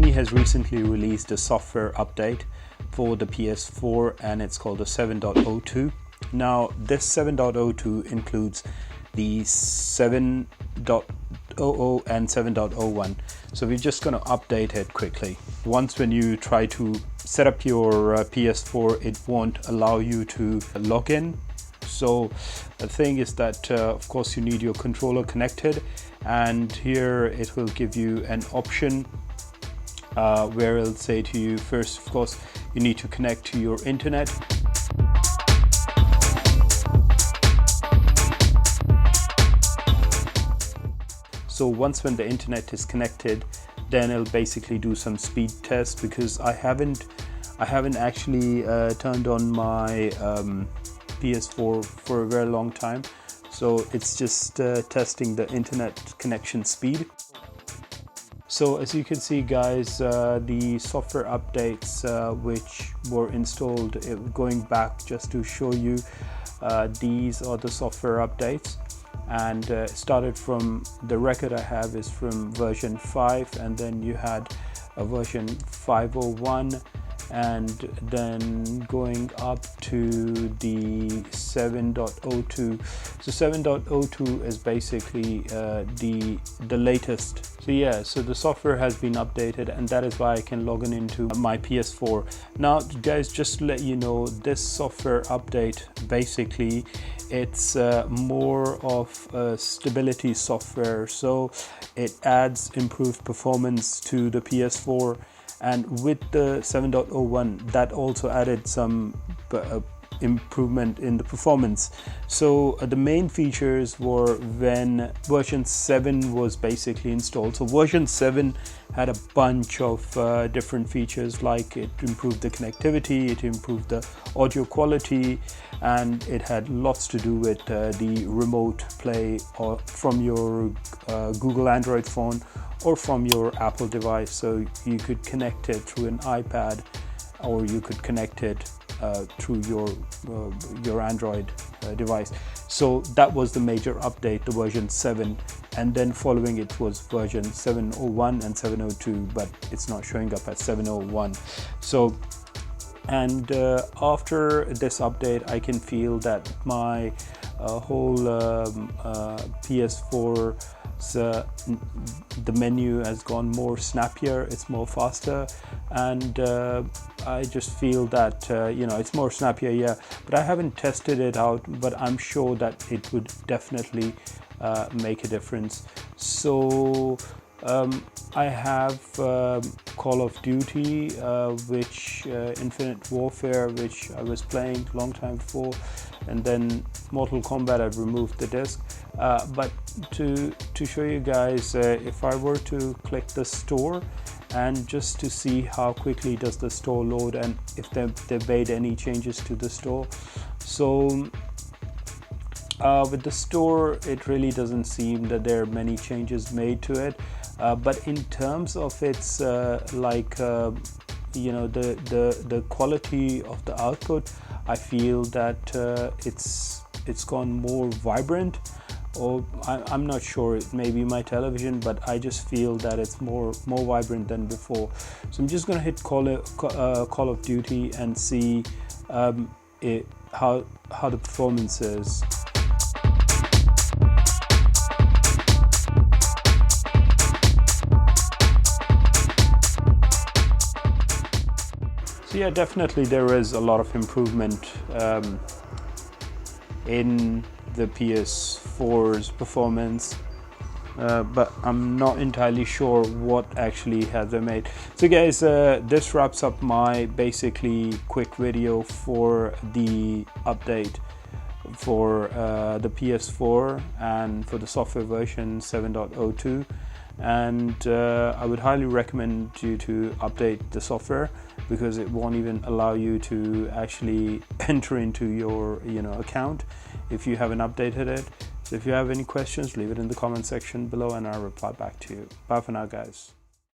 Sony has recently released a software update for the PS4 and it's called the 7.02. Now this 7.02 includes the 7.00 and 7.01. So we're just going to update it quickly. Once when you try to set up your PS4, it won't allow you to log in. So the thing is that of course you need your controller connected, and here it will give you an option where it'll say to you, first of course you need to connect to your internet. So once when the internet is connected, then it'll basically do some speed test, because I haven't actually turned on my PS4 for a very long time, so it's just testing the internet connection speed. So as you can see guys, the software updates which were installed, going back just to show you, these are the software updates, and started from the record I have is from version 5, and then you had a version 5.01, and then going up to the 7.02. So 7.02 is basically the latest. So yeah, so the software has been updated, and that is why I can log in into my PS4. Now guys, just to let you know, this software update basically it's more of a stability software, so it adds improved performance to the PS4. And with the 7.01, that also added some improvement in the performance. So the main features were when version 7 was basically installed. So version 7 had a bunch of different features, like it improved the connectivity, it improved the audio quality, and it had lots to do with the remote play or from your Google Android phone or from your Apple device. So you could connect it through an iPad, or you could connect it through your Android device. So that was the major update, the version 7, and then following it was version 7.01 and 7.02, but it's not showing up at 7.01. So and after this update, I can feel that my whole PS4 the menu has gone more snappier, it's more faster, and I just feel that you know, it's more snappier, yeah, but I haven't tested it out, but I'm sure that it would definitely make a difference. So I have Call of Duty, which Infinite Warfare, which I was playing a long time before, and then Mortal Kombat, I've removed the disc. But to show you guys, if I were to click the store, and just to see how quickly does the store load, and if they've made any changes to the store. So with the store, it really doesn't seem that there are many changes made to it, but in terms of its you know, the quality of the output, I feel that it's gone more vibrant, or I'm not sure, it may be my television, but I just feel that it's more vibrant than before. So I'm just gonna hit Call of Duty and see how the performance is. So yeah, definitely there is a lot of improvement in the PS4's performance, but I'm not entirely sure what actually has been made. So guys, this wraps up my basically quick video for the update for the PS4 and for the software version 7.02. And I would highly recommend you to update the software, because it won't even allow you to actually enter into your account if you haven't updated it. So if you have any questions, leave it in the comment section below and I'll reply back to you. Bye for now guys.